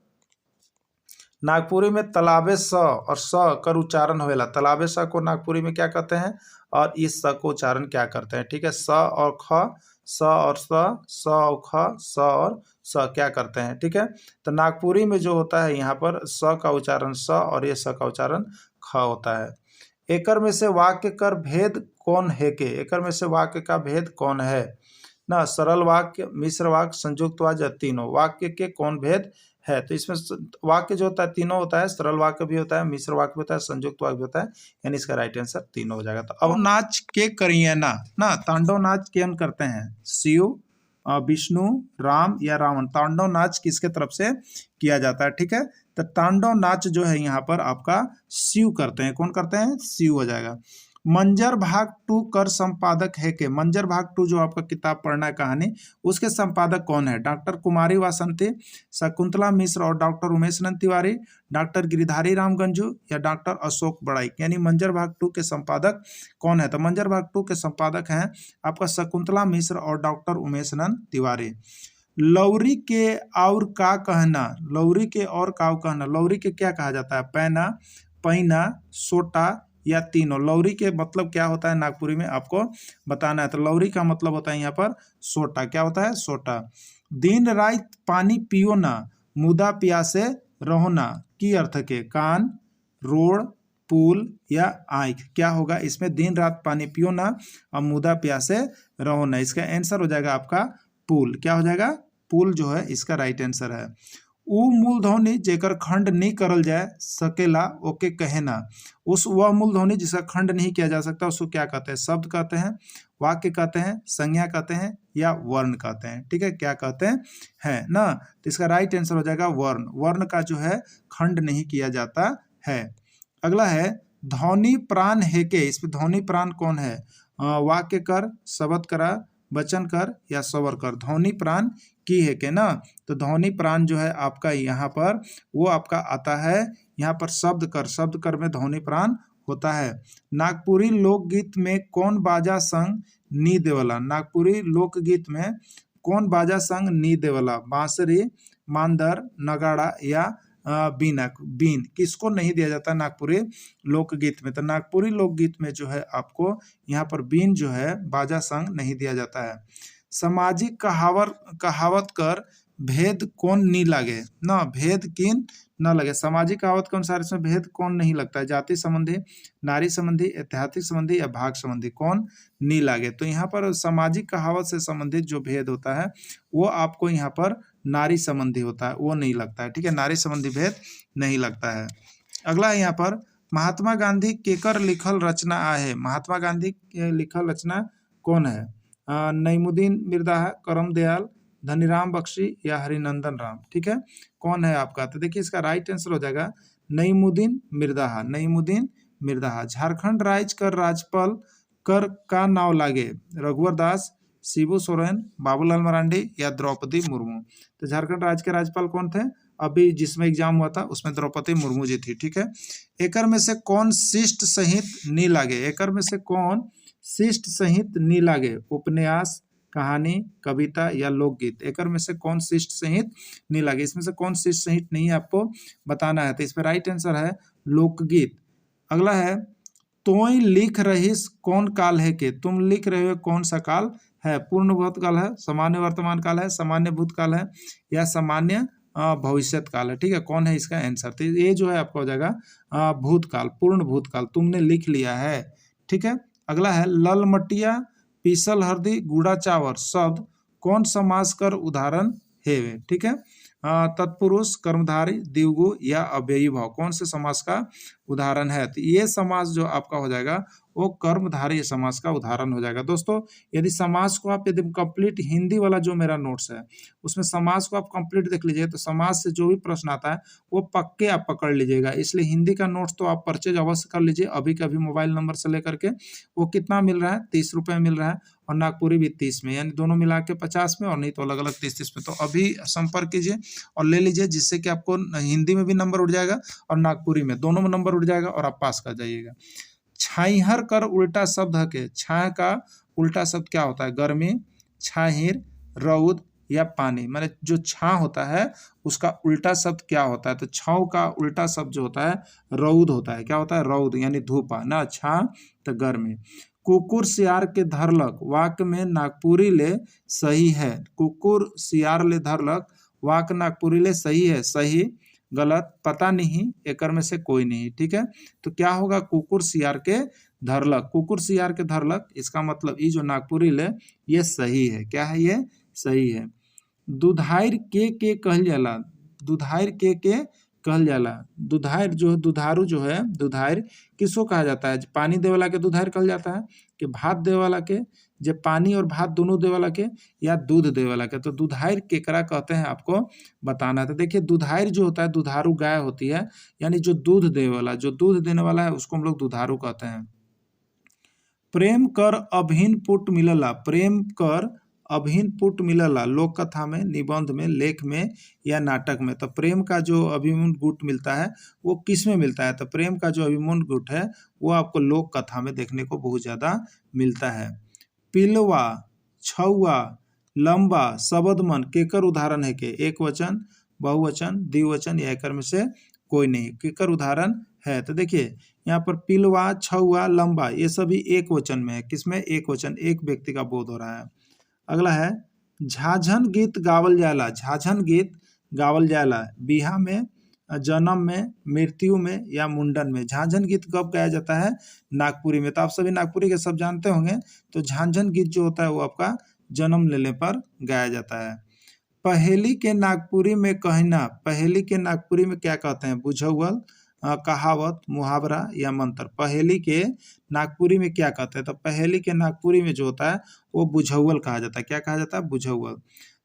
नागपुरी में तलाबे स और स कर उच्चारण होएला। तलाबे स को नागपुरी में क्या कहते हैं और इस स को उच्चारण क्या करते हैं? ठीक है, स और ख, स और स और ख, स और स क्या करते हैं? ठीक है, तो नागपुरी में जो होता है यहाँ पर स का उच्चारण स और ये स का उच्चारण ख होता है। एकर में से वाक्य कर भेद कौन है के? एकर में से वाक्य का भेद कौन है ना? सरल वाक्य, मिश्र वाक्य, संयुक्त वाक्य या तीनों? वाक्य के कौन भेद है? तो इसमें वाक्य जो होता है तीनों होता है, सरल वाक्य भी होता है, मिश्र वाक्य भी होता है, संयुक्त वाक्य भी होता है, यानी इसका राइट आंसर तीनों हो जाएगा। तो अब नाच के करिए ना, तांडव नाच कौन करते हैं? शिव, विष्णु, राम या रावण? तांडव नाच किसके तरफ से किया जाता है? ठीक है, तो तांडव नाच जो है यहाँ पर आपका शिव करते हैं। कौन करते हैं? शिव हो जाएगा। मंजर भाग 2 कर संपादक है के? मंजर भाग 2 जो आपका किताब पढ़ना है कहानी, उसके संपादक कौन है? डॉक्टर कुमारी वासंती, शकुंतला मिश्र और डॉक्टर उमेश नंद तिवारी, डॉक्टर गिरिधारी राम गंजू या डॉक्टर अशोक बड़ाई? यानी मंजर भाग 2 के संपादक कौन है? तो मंजर भाग 2 के संपादक हैं आपका शकुंतला मिश्र और डॉक्टर उमेश नंद तिवारी। लौरी के और का कहना? लौरी के और का कहना? लौरी के क्या कहा जाता है? पैना, पैना, सोटा या तीनों? लौरी के मतलब क्या होता है नागपुरी में आपको बताना है। तो लौरी का मतलब होता है यहाँ पर सोटा। क्या होता है? सोटा। दिन रात पानी पियो ना, मुदा प्यासे रहो ना, की अर्थ के? कान, रोड, पुल या आंख? क्या होगा इसमें? दिन रात पानी पियो ना और मुदा प्यासे रहो ना। इसका आंसर हो जाएगा आपका पुल। क्या हो जाएगा? पुल जो है इसका राइट आंसर है। उ मूलध्वनि जेकर खंड नहीं करल जाए सकेला ओके कहे ना। उस वह मूलध्वनि जिसका खंड नहीं किया जा सकता उसको क्या कहते हैं? शब्द कहते हैं, वाक्य कहते हैं, संज्ञा कहते हैं या वर्ण कहते हैं। ठीक है, क्या कहते हैं? है ना। तो इसका राइट आंसर हो जाएगा वर्ण। वर्ण का जो है खंड नहीं किया जाता है। अगला है ध्वनि प्राण हेके। इसमें ध्वनि प्राण कौन है? वाक्य कर, शब्द करा, वचन कर या स्वर कर। ध्वनि प्राण की है के ना। तो ध्वनि प्राण जो है आपका यहाँ पर वो आपका आता है यहाँ पर शब्द कर। शब्द कर में ध्वनि प्राण होता है। नागपुरी लोकगीत में कौन बाजा संग नी देवला? नागपुरी लोकगीत में कौन बाजा संग नी देवला? बांसुरी, मांदर, नगाड़ा या बीन किसको नहीं दिया जाता नागपुरी लोकगीत में? तो नागपुरी लोकगीत में जो है आपको यहाँ पर बीन जो है बाजा संग नहीं दिया जाता है। सामाजिक कहावत कर भेद कौन नहीं लगे ना। भेद किन न लगे। सामाजिक कहावत के अनुसार इसमें भेद कौन नहीं लगता है? जाति संबंधी, नारी संबंधी, ऐतिहासिक संबंधी या भाग संबंधी, कौन नहीं लगे। तो यहाँ पर सामाजिक कहावत से संबंधित जो भेद होता है वो आपको यहाँ पर नारी संबंधी होता है, वो नहीं लगता है। ठीक है, नारी संबंधी भेद नहीं लगता है। अगला है यहाँ पर महात्मा गांधी केकर लिखल रचना आहे। महात्मा गांधी के लिखल रचना कौन है? नईमुद्दीन मिर्जा, करम दयाल, धनीराम बख्शी या हरिनंदन राम। ठीक है, कौन है आपका? तो देखिए इसका राइट आंसर हो जाएगा नईमुद्दीन मिर्जा। नईमुद्दीन मिर्जा। झारखंड राज्य कर राज्यपाल कर का नाव लागे? रघुवर दास, शिबू सोरेन, बाबूलाल मरांडी या द्रौपदी मुर्मू। तो झारखंड राज्य के राज्यपाल कौन थे? अभी जिसमें एग्जाम हुआ था उसमें द्रौपदी मुर्मू जी थी। ठीक है, एकर में से कौन शिष्ट सहित नी लागे? एकर में से कौन शिष्ट सहित नी लागे? उपन्यास, कहानी, कविता या लोकगीत। एकर में से कौन शिष्ट सहित नहीं लागे? इसमें से कौन शिष्ट सहित नहीं है आपको बताना है। तो इस पर राइट आंसर है लोकगीत। अगला है तोय लिख रहीस कौन काल है के? तुम लिख रहे हो कौन सा काल है? पूर्ण भूतकाल है, सामान्य वर्तमान काल है, सामान्य भूतकाल है या सामान्य भविष्यत काल है। ठीक है, कौन है इसका आंसर? तो ये जो है आपका हो जाएगा भूतकाल, पूर्ण भूतकाल। तुमने लिख लिया है। ठीक है, अगला है ललमटिया पीसल हरदी गुड़ा चावर शब्द कौन समास कर उदाहरण है? ठीक है, तत्पुरुष, कर्मधारी, द्विगु या अव्ययी भाव, कौन से समास का उदाहरण है? तो ये समास जो आपका हो जाएगा वो कर्मधारय समास का उदाहरण हो जाएगा। दोस्तों यदि समास को आप यदि कंप्लीट हिंदी वाला जो मेरा नोट्स है उसमें समास को आप कंप्लीट देख लीजिए तो समास से जो भी प्रश्न आता है वो पक्के आप पकड़ लीजिएगा। इसलिए हिंदी का नोट्स तो आप परचेज अवश्य कर लीजिए अभी के अभी मोबाइल नंबर से लेकर के। वो कितना मिल रहा है? 30 रुपये मिल रहा है और नागपुरी भी 30 में, यानी दोनों मिला के 50 में और नहीं तो अलग अलग 30 में। तो अभी संपर्क कीजिए और ले लीजिए जिससे कि आपको हिंदी में भी नंबर उठ जाएगा और नागपुरी में दोनों में नंबर उठ जाएगा और आप पास कर जाइएगा। छाइहर कर उल्टा शब्द है के? छाया का उल्टा शब्द क्या होता है? गर्मी, छाहिर, रौद या पानी। माने जो छा होता है उसका उल्टा शब्द क्या होता है? तो छाव का उल्टा शब्द जो होता है रौद होता है। क्या होता है? रौद, यानी धूपा ना। छा तो गर्मी। कुकुर सियार के धरलक वाक्य में नागपुरी ले सही है। कुकुर सियार ले धरलक वाक्य नागपुरी ले सही है, सही, गलत, पता नहीं, एकर में से कोई नहीं। ठीक है, तो क्या होगा? कुकुर सियार के धरलक। कुकुर सियार के धरलक इसका मतलब ये जो नागपुरी ले ये सही है। क्या है? ये सही है। दुधार के कहल जाला? दुधार के कहल जाला? दुधार जो दुधारू जो है दुधार किसको कहा जाता है? पानी दे वाला के दुधार कहल जाता है कि भात दे वाला के? जब पानी और भात दोनों दे वाला के या दूध दे वाला के? तो दुधार केकरा कहते हैं आपको बताना है। तो देखिए दुधार जो होता है दुधारू गाय होती है, यानी जो दूध दे वाला, जो दूध देने वाला है उसको हम लोग दुधारू कहते हैं। प्रेम कर अभिन्न पुट मिलला? प्रेम कर अभिन्न पुट मिलला लोक कथा में, निबंध में, लेख में या नाटक में? तो प्रेम का जो अभिमूल गुट मिलता है वो किस में मिलता है? तो प्रेम का जो अभिमूल गुट है वो आपको लोक कथा में देखने को बहुत ज्यादा मिलता है। पिलवा, छौआ, लंबा, शबदमन केकर उदाहरण है के? एक वचन, बहुवचन, द्विवचन या एकर में से कोई नहीं। केकर उदाहरण है? तो देखिए यहाँ पर पिलवा, छौआ, लंबा ये सभी एक वचन में है। किसमें? एक वचन, एक व्यक्ति का बोध हो रहा है। अगला है झाझन गीत गावल जाला? झाझन गीत गावल जाला बिहा में, जन्म में, मृत्यु में या मुंडन में? झाझन गीत कब गाया जाता है? नागपुरी में। तो आप सभी नागपुरी के सब जानते होंगे। तो झाझन गीत जो होता है वो आपका जन्म लेने पर गाया जाता है। पहेली के नागपुरी में कहना, पहेली के नागपुरी में क्या कहते हैं? बुझौल, कहावत, मुहावरा या मंत्र। पहेली के नागपुरी में क्या कहते हैं? तो पहेली के नागपुरी में जो होता है वो बुझौल कहा जाता है। क्या कहा जाता है? बुझौल।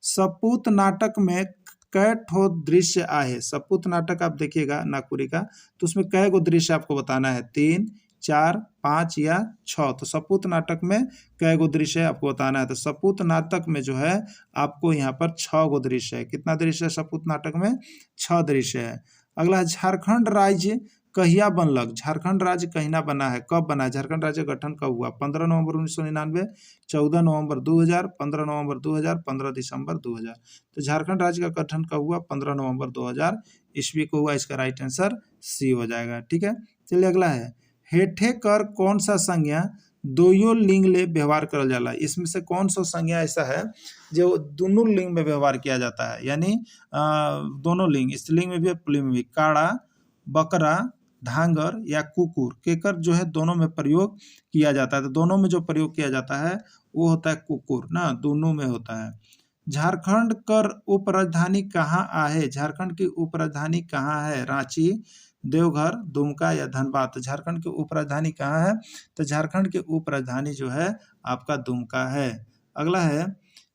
सपूत नाटक में कै ठो दृश्य आए? सपूत नाटक आप देखिएगा नागपुरी का, तो उसमें कै गो दृश्य आपको बताना है, 3, 4, 5 या 6। तो सपूत नाटक में कै गो दृश्य है आपको बताना है। तो सपूत नाटक में जो है आपको यहाँ पर 6 गो दृश्य है। कितना दृश्य है सपूत नाटक में? 6 दृश्य है। अगला है झारखंड राज्य कहिया बनलक? झारखंड राज्य कहिना बना है, कब बना है? झारखंड राज्य गठन कब हुआ? 15 नवंबर 1999, 14 नवंबर 2000, 15 नवंबर 2000, 15 दिसंबर 2000। तो झारखंड राज्य का गठन कब हुआ? 15 नवंबर 2000 ईस्वी को हुआ। इसका राइट आंसर सी हो जाएगा। ठीक है, चलिए अगला है, हेठे कर कौन सा संज्ञा दोयो लिंग ले व्यवहार करल जाला? इसमें से कौन सा संज्ञा ऐसा है जो दोनों लिंग में व्यवहार किया जाता है? यानी दोनों लिंग, स्त्रीलिंग में भी पुल्लिंग में भी। काड़ा, बकरा, धांगर या कुकुर, केकर जो है दोनों में प्रयोग किया जाता है। तो दोनों में जो प्रयोग किया जाता है वो होता है कुकुर ना, दोनों में होता है। झारखंड कर उप राजधानी कहाँ आहे? झारखंड की उप राजधानी कहाँ है? रांची, देवघर, दुमका या धनबाद। तो झारखंड की उप राजधानी कहाँ है? तो झारखंड की उप राजधानी जो है आपका दुमका है। अगला है,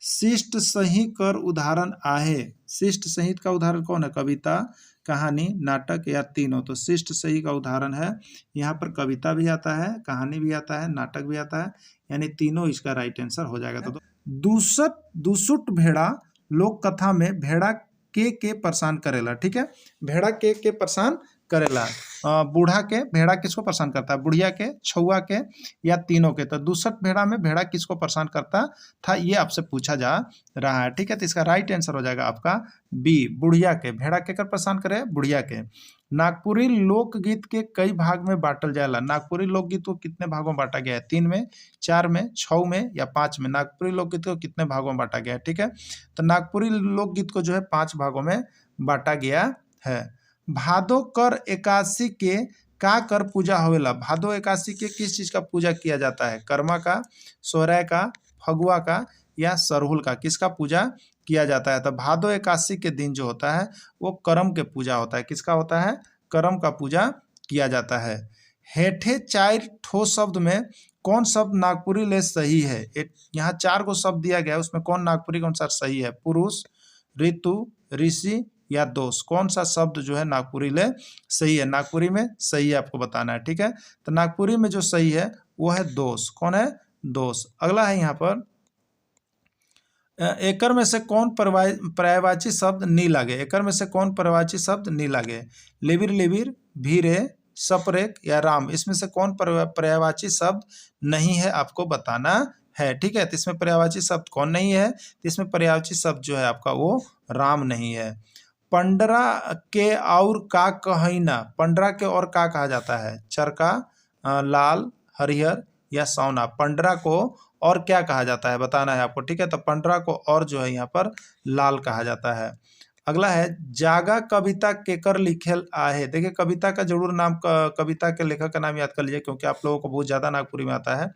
शिष्ट सही कर उदाहरण आहे? शिष्ट सहित का उदाहरण कौन है? कविता, कहानी, नाटक या तीनों। तो शिष्ट सही का उदाहरण है, यहाँ पर कविता भी आता है, कहानी भी आता है, नाटक भी आता है, यानी तीनों इसका राइट आंसर हो जाएगा। तो दुसुट भेड़ा लोक कथा में भेड़ा के परेशान करेला? ठीक है, भेड़ा के परेशान करेला? बूढ़ा के भेड़ा किसको परेशान करता है? बुढ़िया के, छुआ के या तीनों के? तो 62 भेड़ा में भेड़ा किसको परेशान करता था, ये आपसे पूछा जा रहा है। ठीक है, तो इसका राइट आंसर हो जाएगा आपका बी, बुढ़िया के। भेड़ा के कर परेशान करे? बुढ़िया के। नागपुरी लोकगीत के कई भाग में बांटल जाएला? नागपुरी लोकगीत को कितने भागों में बांटा गया है? 3 में, 4 में, 6 में या 5 में? नागपुरी लोकगीत को कितने भागों में बांटा गया है? ठीक है, तो नागपुरी लोकगीत को जो है 5 भागों में बांटा गया है। भादो कर एकादशी के का कर पूजा होवेला? भादो एकादशी के किस चीज का पूजा किया जाता है? कर्मा का, सोहराय का, फगुआ का या सरहुल का? किसका पूजा किया जाता है? तो भादो एकादशी के दिन जो होता है वो करम के पूजा होता है। किसका होता है? करम का पूजा किया जाता है। हेठे 4 ठो शब्द में कौन शब्द नागपुरी ले सही है? यहाँ 4 गो शब्द दिया गया है, उसमें कौन नागपुरी के अनुसार सही है? पुरुष, ऋतु, ऋषि या दोष? कौन सा शब्द जो है नागपुरी ले सही है? नागपुरी में सही है आपको बताना है। ठीक है, तो नागपुरी में जो सही है वो है दोष। कौन है? दोष। अगला है यहाँ पर, एकर में से कौन पर्यायवाची शब्द नी लागे? एकर में से कौन पर्यायवाची शब्द नी लागे? लेबिर लेबिर, भीरे, सपरेक या राम? इसमें से कौन पर्यायवाची शब्द नहीं है आपको बताना है। ठीक है, तो इसमें पर्यायवाची शब्द कौन नहीं है? तो इसमें पर्यायवाची शब्द जो है आपका वो राम नहीं है। पंडरा के और का कहिना? पंडरा के और का कहा जाता है? चरका, लाल, हरिहर या सौना? पंडरा को और क्या कहा जाता है बताना है आपको। ठीक है, तो पंडरा को और जो है यहाँ पर लाल कहा जाता है। अगला है, जागा कविता केकर लिखेल आहे? देखिए, कविता का जरूर नाम, कविता के लेखक का नाम याद कर लीजिए, क्योंकि आप लोगों को बहुत ज्यादा नागपुरी में आता है।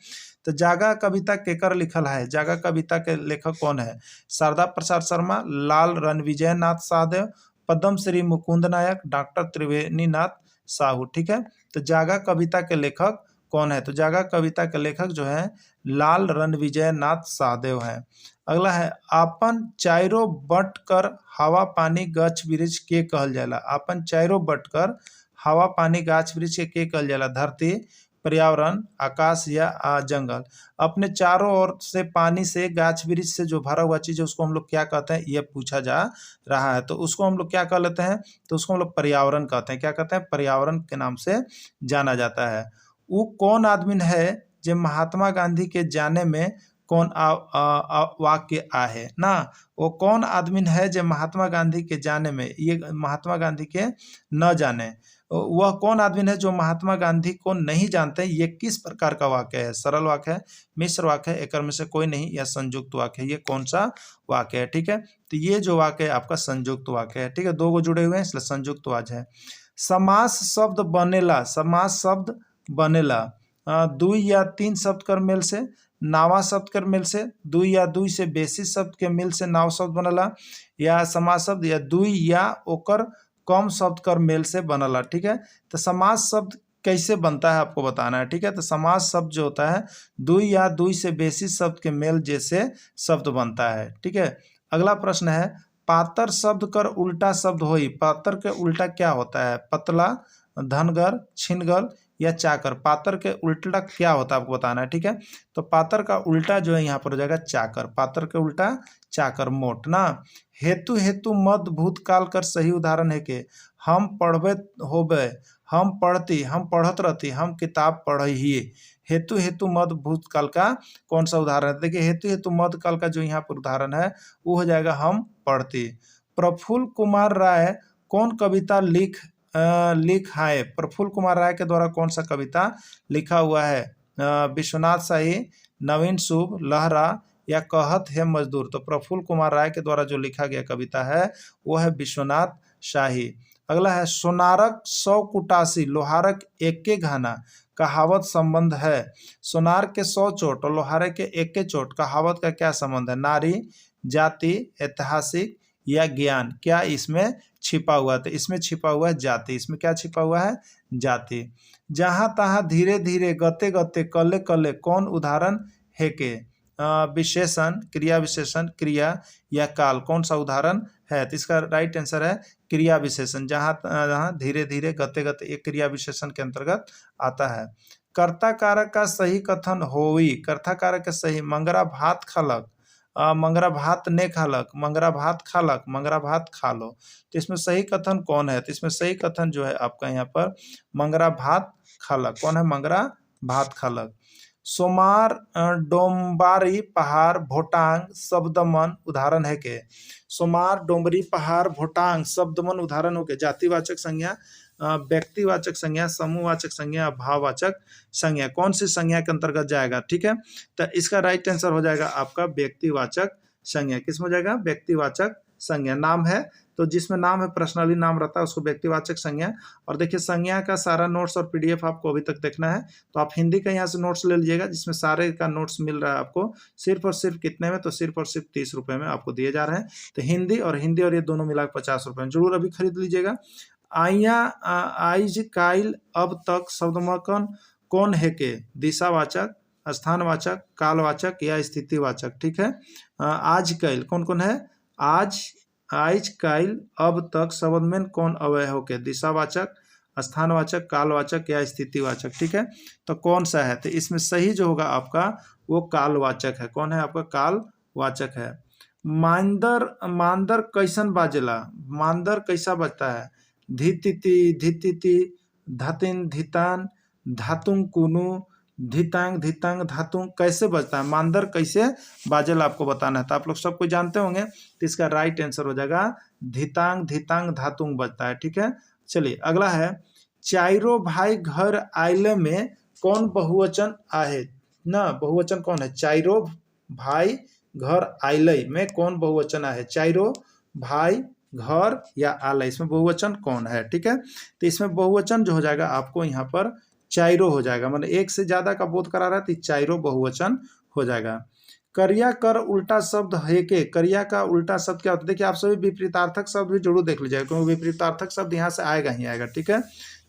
तो जागा कविता केकर लिखल है? जागा कविता के लेखक कौन है? शारदा प्रसाद शर्मा, लाल रणविजय नाथ सहदेव, पद्म श्री मुकुंद नायक, डॉक्टर त्रिवेणी नाथ साहू। ठीक है, तो जागा कविता के लेखक कौन है? तो जागा कविता के लेखक जो है लाल रणविजय नाथ सहदेव है। अगला है, आपन चारों बट कर हवा पानी गछ वृक्ष के कहल जाला? आपन चारों बट कर हवा पानी गाछ वृक्ष के कहल जाला? धरती, पर्यावरण, आकाश या जंगल? अपने चारों ओर से पानी से, गाछ वृक्ष से जो भरा हुआ चीज है उसको हम लोग क्या कहते हैं, ये पूछा जा रहा है। तो उसको हम लोग क्या कह लेते हैं? तो उसको हम लोग पर्यावरण कहते हैं। क्या कहते हैं? पर्यावरण के नाम से जाना जाता है। वो कौन आदमी है जो महात्मा गांधी के जाने में कौन वाक्य आहे ना? वो कौन आदमी है जो महात्मा गांधी के जाने में, ये महात्मा गांधी के न जाने, वह कौन आदमी है जो महात्मा गांधी को नहीं जानते? ये किस प्रकार का वाक्य है? सरल वाक्य है, मिश्र वाक्य है, एक में से कोई नहीं, या संयुक्त वाक्य है? ये कौन सा वाक्य है? ठीक है, तो ये जो वाक्य है आपका संयुक्त वाक्य है। ठीक है, 2 गो जुड़े हुए हैं इसलिए संयुक्त वाक्य है। समास शब्द बनेला, समास शब्द बनेला 2 या 3 शब्द कर मेल से? नावा शब्द के मेल से, दुई या दुई से बेसी शब्द के मेल से नाव शब्द बनला, या समास शब्द या दुई या ओकर कम शब्द कर मेल से बनला। ठीक है, तो समास शब्द कैसे बनता है आपको बताना है। ठीक है, तो समास शब्द जो होता है दुई या दुई से बेसी शब्द के मेल जैसे शब्द बनता है। ठीक है, अगला प्रश्न है पातर शब्द कर उल्टा शब्द होई। पातर के उल्टा क्या होता है? पतला, धनगर, छिनगर या चाकर। पातर के उल्टा क्या होता है आपको बताना है। ठीक है, तो पातर का उल्टा जो है यहाँ पर हो जाएगा चाकर। पातर के उल्टा चाकर, मोट ना। हेतु हेतु मद भूतकाल कर सही उदाहरण है के हम पढ़बे होबे, हम पढ़ती, हम पढ़त रहती, हम किताब पढ़ी। हेतु हेतु मद भूतकाल का कौन सा उदाहरण है? देखिए हेतु हेतु मद काल का जो यहाँ पर उदाहरण है वो हो जाएगा हम पढ़ती। प्रफुल्ल कुमार राय कौन कविता लिखाए? प्रफुल्ल कुमार राय के द्वारा कौन सा कविता लिखा हुआ है? विश्वनाथ शाही, नवीन शुभ, लहरा या कहत है मजदूर। तो प्रफुल्ल कुमार राय के द्वारा जो लिखा गया कविता है वो है विश्वनाथ शाही। अगला है सोनारक 100 कुटासी लोहारक एके घाना, कहावत संबंध है। सोनार के 100 चोट और लोहारे के एके चोट, कहावत का क्या संबंध है? नारी, जाति, ऐतिहासिक या ज्ञान। क्या इसमें छिपा हुआ? तो इसमें छिपा हुआ है जाति। इसमें क्या छिपा हुआ है? जाति। जहां तहां धीरे धीरे, गते गते, कले कले कौन उदाहरण है के? विशेषण, क्रिया विशेषण, क्रिया या काल, कौन सा उदाहरण है? तो इसका राइट आंसर है क्रिया विशेषण। जहां धीरे धीरे, गते गते, एक क्रिया विशेषण के अंतर्गत आता है। कर्ता कारक का सही कथन होई। कर्ता कारक का सही, मंगरा भात खालक, मंगरा भात ने खालक, मंगरा भात खालक, मंगरा भात खा लो। तो इसमें सही कथन कौन है? तो इसमें सही कथन जो है आपका यहाँ पर मंगरा भात खालक। कौन है? मंगरा भात खालक। सोमार डोम्बारी पहाड़ भोटांग शब्दमन उदाहरण है के? सोमार डोम्बरी पहाड़ भोटांग शब्दमन उदाहरण हो के? जातिवाचक संज्ञा, व्यक्तिवाचक संज्ञा, समूहवाचक संज्ञा, भाववाचक संज्ञा, कौन सी संज्ञा के अंतर्गत जाएगा? ठीक है, तो इसका राइट आंसर हो जाएगा आपका व्यक्तिवाचक संज्ञा। किसमें हो जाएगा? व्यक्तिवाचक संज्ञा। नाम है तो जिसमें नाम है, पर्सनली नाम रहता है उसको व्यक्तिवाचक संज्ञा। और देखिए संज्ञा का सारा नोट्स और पीडीएफ आपको अभी तक देखना है तो आप हिंदी का यहाँ से नोट्स ले लीजिएगा, जिसमें सारे का नोट्स मिल रहा है आपको सिर्फ और सिर्फ कितने में? तो सिर्फ और सिर्फ 30 रुपये में आपको दिए जा रहे हैं। तो हिंदी और ये दोनों मिला 50 रुपये में जरूर अभी खरीद लीजिएगा। आइया आइज काइल अब तक शब्दमकन कौन है के? दिशावाचक, स्थानवाचक, कालवाचक या स्थितिवाचक। ठीक है, आज कैल कौन कौन है? आज, आइज काइल, अब तक शब्द में कौन अवय हो के? दिशावाचक, स्थानवाचक, कालवाचक या स्थितिवाचक। ठीक है, तो कौन सा है? तो इसमें सही जो होगा आपका वो कालवाचक है। कौन है आपका? कालवाचक है। मांदर, मांदर कैसन बाजेला? मांदर कैसा बजता है? धितिति, धितिति, धातिन, धितान, धातुंग, कुनु, धितांग, धितांग, धातुंग, कैसे बजता है? मांदर कैसे बाजेला आपको बताना है। तो आप लोग सबको जानते होंगे, तो इसका राइट आंसर हो जाएगा धितांग, धितांग, धातुंग बजता है। ठीक है, चलिए अगला है चाइरो भाई घर आइले में कौन बहुवचन आहे ना? बहुवचन कौन है? चाइरो भाई घर आइले में कौन बहुवचन आहे? चाइरो भाई घर या आलय, इसमें बहुवचन कौन है? ठीक है, तो इसमें बहुवचन जो हो जाएगा आपको यहाँ पर चाइरो हो जाएगा। मतलब एक से ज्यादा का बोध करा रहा है तो चाइरो बहुवचन हो जाएगा। करिया कर उल्टा शब्द है के? करिया का उल्टा शब्द क्या होता है? देखिए आप सभी विपरीतार्थक शब्द भी जरूर देख लीजिएगा क्योंकि विपरीतार्थक शब्द यहाँ से आएगा ही आएगा। ठीक है,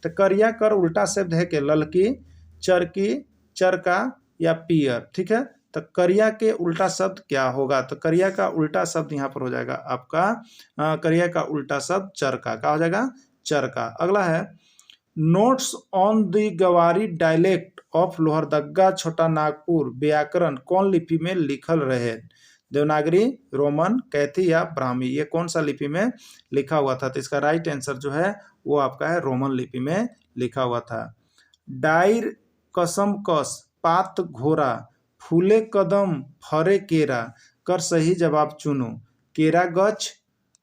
तो करिया कर उल्टा शब्द है के? ललकी, चरकी, चरका या पियर। ठीक है, तो करिया के उल्टा शब्द क्या होगा? तो करिया का उल्टा शब्द यहाँ पर हो जाएगा आपका करिया का उल्टा शब्द चरका। क्या हो जाएगा? चरका। अगला है नोट्स ऑन द गवारी डायलेक्ट ऑफ लोहरदग्गा छोटा नागपुर व्याकरण कौन लिपि में लिखल रहे? देवनागरी, रोमन, कैथी या ब्राह्मी। ये कौन सा लिपि में लिखा हुआ था? तो इसका राइट आंसर जो है वो आपका है रोमन लिपि में लिखा हुआ था। डायर कसम कस पात घोरा फूले कदम फरे केरा कर सही जवाब चुनो। केरा गच,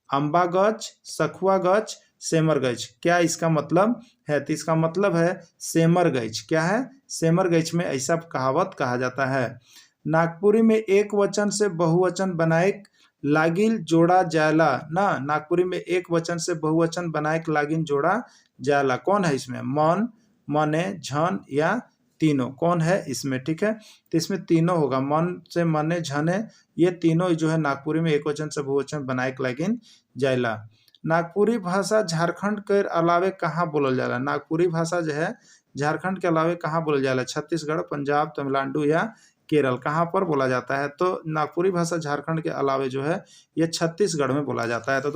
अम्बा गच, सखुआ गच, सेमर गच। क्या इसका मतलब है? तो इसका मतलब है सेमर गच। क्या है? सेमर गच में ऐसा कहावत कहा जाता है। नागपुरी में एक वचन से बहुवचन बनाए लागिल जोड़ा जायला ना? नागपुरी में एक वचन से बहुवचन बनाए लागिन जोड़ा जायला। कौन है इसमें? मन, मने, झन या तीनों कौन है इसमें, ठीक है। तो इसमें तीनों होगा, मन से मने झने, ये तीनों जो है नागपुरी में एक वचन से बहुवचन बनाए के लागिन जाइला। नागपुरी भाषा झारखंड के अलावे कहाँ बोलल जाला? नागपुरी भाषा जो है झारखंड के अलावे कहाँ बोलल जाला? छत्तीसगढ़, पंजाब, तमिलनाडु या केरल, कहाँ पर बोला जाता है? तो नागपुरी भाषा झारखंड के अलावे जो है ये छत्तीसगढ़ में बोला जाता है। तो